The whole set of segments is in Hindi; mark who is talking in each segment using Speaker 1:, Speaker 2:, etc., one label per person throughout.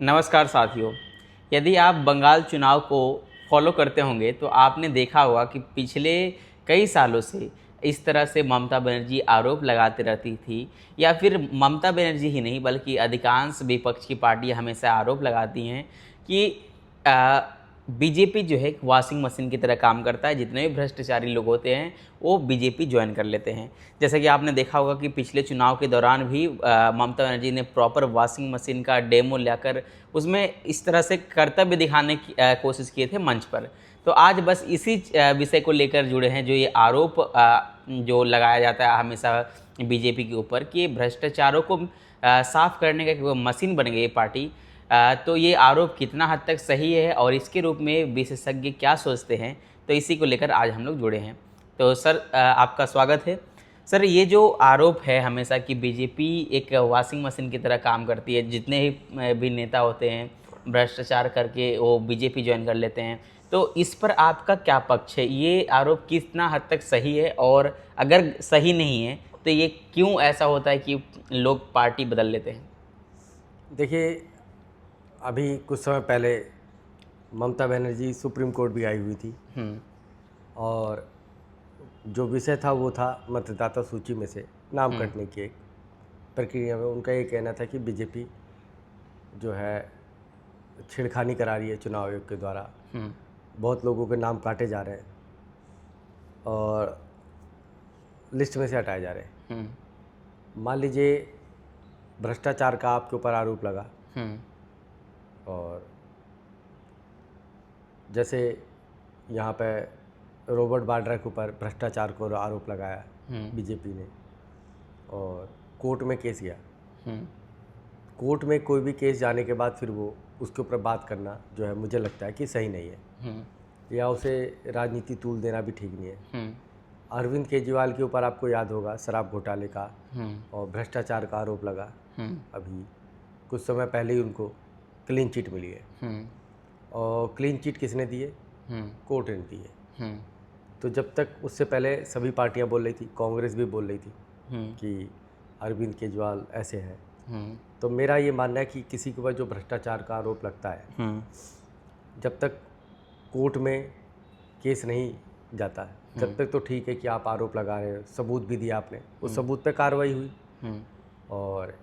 Speaker 1: नमस्कार साथियों। यदि आप बंगाल चुनाव को फॉलो करते होंगे तो आपने देखा होगा कि पिछले कई सालों से इस तरह से ममता बनर्जी आरोप लगाते रहती थी, या फिर ममता बनर्जी ही नहीं बल्कि अधिकांश विपक्ष की पार्टियां हमेशा आरोप लगाती हैं कि बीजेपी जो है एक वॉशिंग मशीन की तरह काम करता है। जितने भी भ्रष्टाचारी लोग होते हैं वो बीजेपी ज्वाइन कर लेते हैं। जैसे कि आपने देखा होगा कि पिछले चुनाव के दौरान भी ममता बनर्जी ने प्रॉपर वॉशिंग मशीन का डेमो लेकर उसमें इस तरह से कर्तव्य दिखाने की कोशिश किए थे मंच पर। तो आज बस इसी विषय को लेकर जुड़े हैं, जो ये आरोप जो लगाया जाता है हमेशा बीजेपी के ऊपर कि भ्रष्टाचारों को साफ करने का एक मशीन बन गई है पार्टी। तो ये आरोप कितना हद तक सही है और इसके रूप में विशेषज्ञ क्या सोचते हैं, तो इसी को लेकर आज हम लोग जुड़े हैं। तो सर आपका स्वागत है। सर, ये जो आरोप है हमेशा कि बीजेपी एक वॉशिंग मशीन की तरह काम करती है, जितने भी नेता होते हैं भ्रष्टाचार करके वो बीजेपी ज्वाइन कर लेते हैं, तो इस पर आपका क्या पक्ष है? ये आरोप कितना हद तक सही है, और अगर सही नहीं है तो ये क्यों ऐसा होता है कि लोग पार्टी बदल लेते हैं?
Speaker 2: देखिए, अभी कुछ समय पहले ममता बनर्जी सुप्रीम कोर्ट भी आई हुई थी और जो विषय था वो था मतदाता सूची में से नाम कटने की एक प्रक्रिया में उनका ये कहना था कि बीजेपी जो है छेड़खानी करा रही है चुनाव आयोग के द्वारा। बहुत लोगों के नाम काटे जा रहे हैं और लिस्ट में से हटाए जा रहे हैं। मान लीजिए भ्रष्टाचार का आपके ऊपर आरोप लगा और जैसे यहाँ पे रॉबर्ट वाड्रा के ऊपर भ्रष्टाचार को आरोप लगाया बीजेपी ने और कोर्ट में केस गया। कोर्ट में कोई भी केस जाने के बाद फिर वो उसके ऊपर बात करना जो है मुझे लगता है कि सही नहीं है, या उसे राजनीति तूल देना भी ठीक नहीं है। अरविंद केजरीवाल के ऊपर आपको याद होगा शराब घोटाले का और भ्रष्टाचार का आरोप लगा। अभी कुछ समय पहले ही उनको क्लीन चिट मिली है और क्लीन चिट किसने दी है? कोर्ट ने दी है। तो जब तक उससे पहले सभी पार्टियां बोल रही थी, कांग्रेस भी बोल रही थी कि अरविंद केजरीवाल ऐसे हैं। तो मेरा ये मानना है कि किसी के ऊपर जो भ्रष्टाचार का आरोप लगता है, जब तक कोर्ट में केस नहीं जाता है तब तक तो ठीक है कि आप आरोप लगा रहे हो, सबूत भी दिया आपने, उस सबूत पे कार्रवाई हुई। और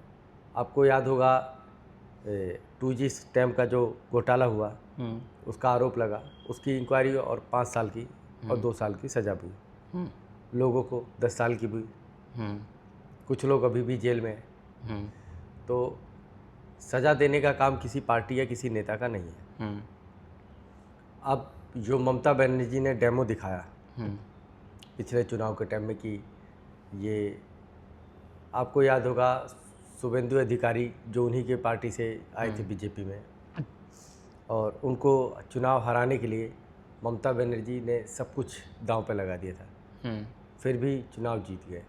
Speaker 2: आपको याद होगा 2G स्टैम का जो घोटाला हुआ उसका आरोप लगा, उसकी इंक्वायरी और 5 साल की और 2 साल की सज़ा भी हुई। लोगों को 10 साल की भी हुई। कुछ लोग अभी भी जेल में हैं। तो सज़ा देने का काम किसी पार्टी या किसी नेता का नहीं है। अब जो ममता बनर्जी ने डेमो दिखाया पिछले चुनाव के टाइम में कि ये आपको याद होगा शुभेंदु अधिकारी जो उन्हीं के पार्टी से आए थे बीजेपी में, और उनको चुनाव हराने के लिए ममता बनर्जी ने सब कुछ दांव पे लगा दिया था। फिर भी चुनाव जीत गए।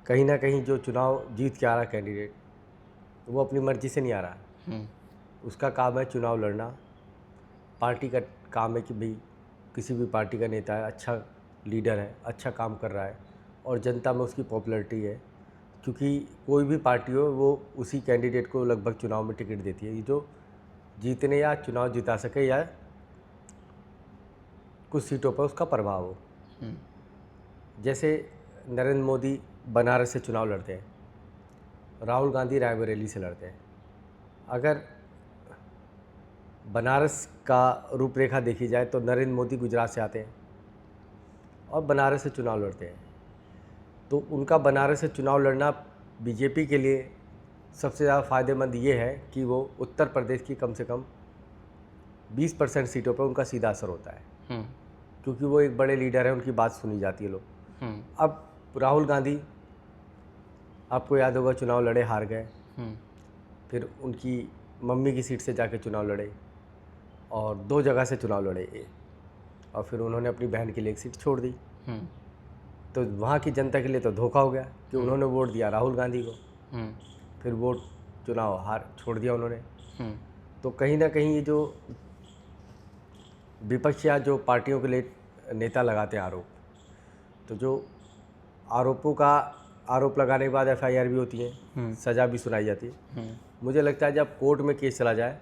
Speaker 2: कहीं ना कहीं जो चुनाव जीत के आ रहा कैंडिडेट वो अपनी मर्जी से नहीं आ रहा, उसका काम है चुनाव लड़ना। पार्टी का काम है कि भाई किसी भी पार्टी का नेता है, अच्छा लीडर है, अच्छा काम कर रहा है और जनता में उसकी पॉपुलैरिटी है, क्योंकि कोई भी पार्टी हो वो उसी कैंडिडेट को लगभग चुनाव में टिकट देती है जो जीतने या चुनाव जिता सके या कुछ सीटों पर उसका प्रभाव हो। जैसे नरेंद्र मोदी बनारस से चुनाव लड़ते हैं, राहुल गांधी रायबरेली से लड़ते हैं। अगर बनारस का रूपरेखा देखी जाए तो नरेंद्र मोदी गुजरात से आते हैं और बनारस से चुनाव लड़ते हैं। तो उनका बनारस से चुनाव लड़ना बीजेपी के लिए सबसे ज़्यादा फ़ायदेमंद ये है कि वो उत्तर प्रदेश की कम से कम 20% सीटों पर उनका सीधा असर होता है, क्योंकि वो एक बड़े लीडर हैं, उनकी बात सुनी जाती है लोग। अब राहुल गांधी आपको याद होगा चुनाव लड़े, हार गए। फिर उनकी मम्मी की सीट से जाके चुनाव लड़े और 2 जगह से चुनाव लड़े और फिर उन्होंने अपनी बहन के लिए एक सीट छोड़ दी। तो वहाँ की जनता के लिए तो धोखा हो गया कि उन्होंने वोट दिया राहुल गांधी को, फिर वोट चुनाव हार छोड़ दिया उन्होंने। तो कहीं ना कहीं ये जो विपक्ष या जो पार्टियों के लिए नेता लगाते हैं आरोप, तो जो आरोपों का आरोप लगाने के बाद FIR भी होती है, सज़ा भी सुनाई जाती है, मुझे लगता है जब कोर्ट में केस चला जाए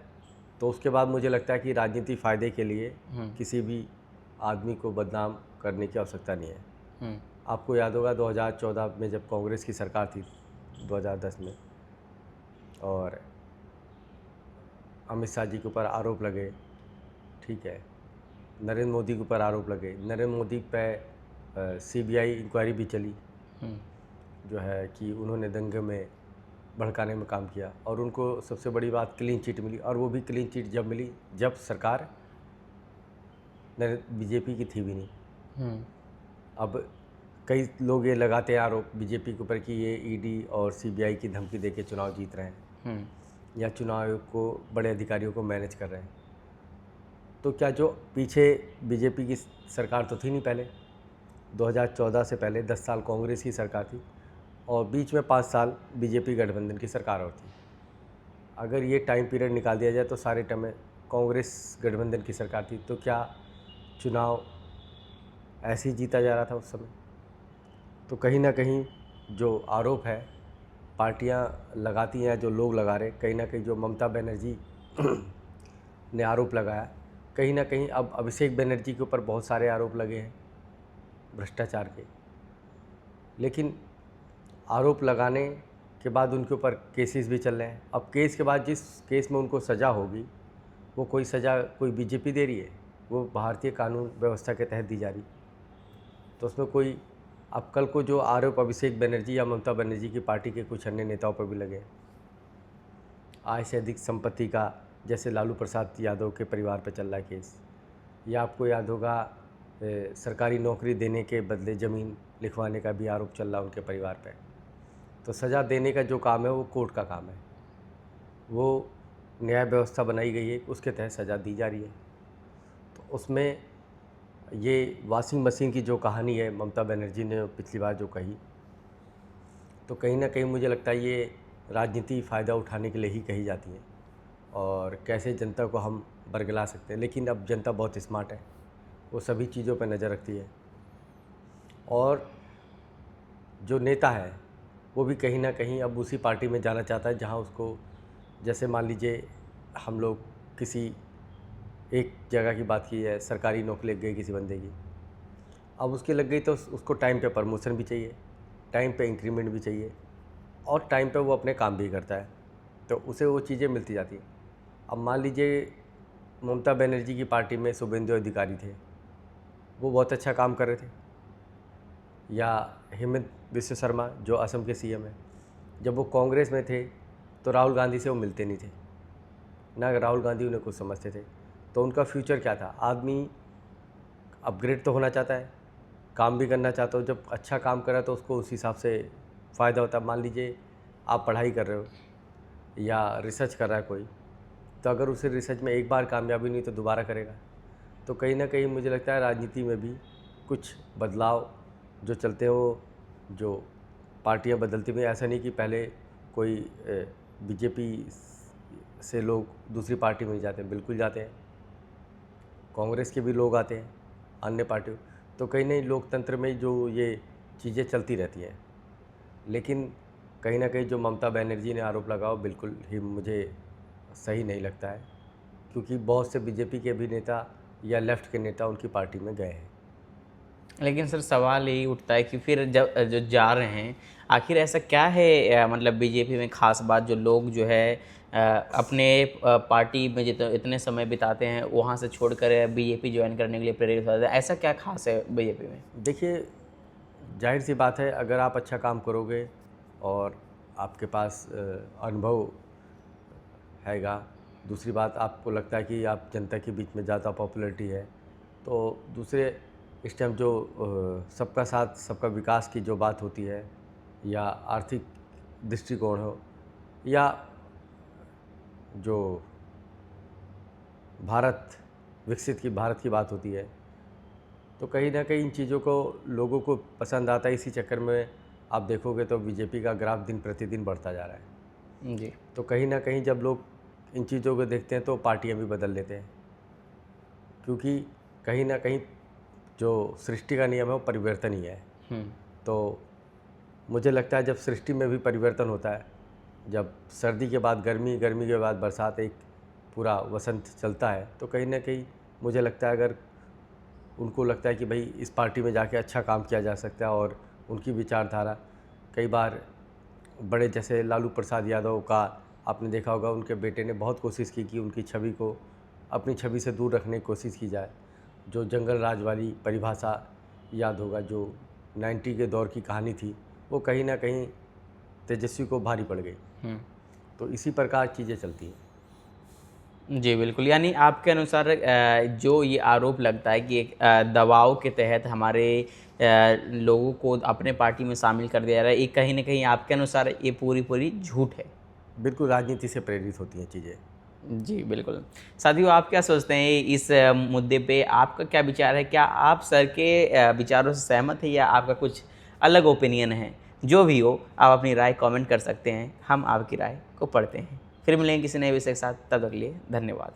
Speaker 2: तो उसके बाद मुझे लगता है कि राजनीतिक फ़ायदे के लिए किसी भी आदमी को बदनाम करने की आवश्यकता नहीं है। आपको याद होगा 2014 में जब कांग्रेस की सरकार थी 2010 में, और अमित शाह जी के ऊपर आरोप लगे, ठीक है, नरेंद्र मोदी के ऊपर आरोप लगे, नरेंद्र मोदी पे सीबीआई इंक्वायरी भी चली जो है कि उन्होंने दंगे में भड़काने में काम किया, और उनको सबसे बड़ी बात क्लीन चिट मिली, और वो भी क्लीन चिट जब मिली जब सरकार बीजेपी की थी भी नहीं। अब कई लोग ये लगाते हैं आरोप बीजेपी के ऊपर कि ये ईडी और सीबीआई की धमकी देके चुनाव जीत रहे हैं या चुनाव आयोग को बड़े अधिकारियों को मैनेज कर रहे हैं। तो क्या जो पीछे बीजेपी की सरकार तो थी नहीं पहले, 2014 से पहले 10 साल कांग्रेस की सरकार थी और बीच में 5 साल बीजेपी गठबंधन की सरकार और थी। अगर ये टाइम पीरियड निकाल दिया जाए तो सारे टाइम में कांग्रेस गठबंधन की सरकार थी, तो क्या चुनाव ऐसे ही जीता जा रहा था उस समय? तो कहीं ना कहीं जो आरोप है पार्टियां लगाती हैं, जो लोग लगा रहे, कहीं ना कहीं जो ममता बनर्जी ने आरोप लगाया, कहीं ना कहीं अब अभिषेक बनर्जी के ऊपर बहुत सारे आरोप लगे हैं भ्रष्टाचार के, लेकिन आरोप लगाने के बाद उनके ऊपर केसेस भी चल रहे हैं। अब केस के बाद जिस केस में उनको सज़ा होगी वो कोई सज़ा कोई बीजेपी दे रही है, वो भारतीय कानून व्यवस्था के तहत दी जा रही, तो उसमें कोई, अब कल को जो आरोप अभिषेक बनर्जी या ममता बनर्जी की पार्टी के कुछ अन्य नेताओं पर भी लगे, आय से अधिक संपत्ति का, जैसे लालू प्रसाद यादव के परिवार पर चल रहा है केस, या आपको याद होगा सरकारी नौकरी देने के बदले ज़मीन लिखवाने का भी आरोप चल रहा उनके परिवार पर। तो सज़ा देने का जो काम है वो कोर्ट का काम है, वो न्याय व्यवस्था बनाई गई है, उसके तहत सज़ा दी जा रही है। तो उसमें ये वॉशिंग मशीन की जो कहानी है ममता बनर्जी ने पिछली बार जो कही, तो कहीं ना कहीं मुझे लगता है ये राजनीति फ़ायदा उठाने के लिए ही कही जाती है और कैसे जनता को हम बरगला सकते हैं। लेकिन अब जनता बहुत स्मार्ट है, वो सभी चीज़ों पर नज़र रखती है, और जो नेता है वो भी कहीं ना कहीं अब उसी पार्टी में जाना चाहता है जहां उसको, जैसे मान लीजिए हम लोग किसी एक जगह की बात की है, सरकारी नौकरी लग गई किसी बंदे की, अब उसकी लग गई तो उसको टाइम पे प्रमोशन भी चाहिए, टाइम पे इंक्रीमेंट भी चाहिए, और टाइम पे वो अपने काम भी करता है, तो उसे वो चीज़ें मिलती जाती हैं। अब मान लीजिए ममता बनर्जी की पार्टी में शुभेंदु अधिकारी थे, वो बहुत अच्छा काम कर रहे थे, या हेमंत विश्व शर्मा जो असम के सीएम हैं, जब वो कांग्रेस में थे तो राहुल गांधी से वो मिलते नहीं थे, ना राहुल गांधी उन्हें कुछ समझते थे, तो उनका फ्यूचर क्या था? आदमी अपग्रेड तो होना चाहता है, काम भी करना चाहता हो, जब अच्छा काम करा तो उसको उस हिसाब से फ़ायदा होता है। मान लीजिए आप पढ़ाई कर रहे हो या रिसर्च कर रहा है कोई, तो अगर उसे रिसर्च में एक बार कामयाबी नहीं तो दोबारा करेगा। तो कहीं ना कहीं मुझे लगता है राजनीति में भी कुछ बदलाव जो चलते हैं, वो जो पार्टियां बदलती भी, ऐसा नहीं कि पहले कोई बीजेपी से लोग दूसरी पार्टी में नहीं जाते, बिल्कुल जाते हैं, कांग्रेस के भी लोग आते हैं अन्य पार्टियों, तो कहीं नहीं लोकतंत्र में जो ये चीज़ें चलती रहती हैं। लेकिन कहीं ना कहीं जो ममता बनर्जी ने आरोप लगाओ बिल्कुल ही मुझे सही नहीं लगता है, क्योंकि बहुत से बीजेपी के भी नेता या लेफ़्ट के नेता उनकी पार्टी में गए हैं।
Speaker 1: लेकिन सर सवाल यही उठता है कि फिर जब जो जा रहे हैं, आखिर ऐसा क्या है मतलब बीजेपी में ख़ास बात जो लोग जो है अपने पार्टी में जितने इतने समय बिताते हैं वहाँ से छोड़कर बीजेपी ज्वाइन करने के लिए प्रेरित होते हैं? ऐसा क्या खास है बीजेपी में?
Speaker 2: देखिए, जाहिर सी बात है, अगर आप अच्छा काम करोगे और आपके पास अनुभव हैगा, दूसरी बात आपको लगता है कि आप जनता के बीच में ज़्यादा पॉपुलैरिटी है, तो दूसरे इस टाइम जो सबका साथ सबका विकास की जो बात होती है, या आर्थिक दृष्टिकोण हो, या जो भारत की बात होती है, तो कहीं ना कहीं इन चीज़ों को लोगों को पसंद आता है। इसी चक्कर में आप देखोगे तो बीजेपी का ग्राफ दिन प्रतिदिन बढ़ता जा रहा है
Speaker 1: जी।
Speaker 2: तो कहीं ना कहीं जब लोग इन चीज़ों को देखते हैं तो पार्टियां भी बदल लेते हैं, क्योंकि कहीं ना कहीं जो सृष्टि का नियम है वो परिवर्तन ही है। तो मुझे लगता है जब सृष्टि में भी परिवर्तन होता है जब सर्दी के बाद गर्मी, गर्मी के बाद बरसात, एक पूरा वसंत चलता है, तो कहीं ना कहीं मुझे लगता है अगर उनको लगता है कि भाई इस पार्टी में जाके अच्छा काम किया जा सकता है, और उनकी विचारधारा कई बार बड़े जैसे लालू प्रसाद यादव का आपने देखा होगा, उनके बेटे ने बहुत कोशिश की कि उनकी छवि को अपनी छवि से दूर रखने की कोशिश की जाए। जो जंगल राज वाली परिभाषा याद होगा, जो 90 के दौर की कहानी थी, वो कहीं ना कहीं तेजस्वी को भारी पड़ गई। तो इसी प्रकार चीज़ें चलती हैं।
Speaker 1: जी बिल्कुल, यानी आपके अनुसार जो ये आरोप लगता है कि एक दबाव के तहत हमारे लोगों को अपने पार्टी में शामिल कर दिया जा रहा है, ये कहीं ना कहीं आपके अनुसार ये पूरी झूठ है?
Speaker 2: बिल्कुल, राजनीति से प्रेरित होती हैं चीज़ें।
Speaker 1: जी बिल्कुल। साथियों, आप क्या सोचते हैं इस मुद्दे पे? आपका क्या विचार है? क्या आप सर के विचारों से सहमत हैं या आपका कुछ अलग ओपिनियन है? जो भी हो, आप अपनी राय कमेंट कर सकते हैं, हम आपकी राय को पढ़ते हैं। फिर मिलेंगे किसी नए विषय के साथ, तब तक के लिए धन्यवाद।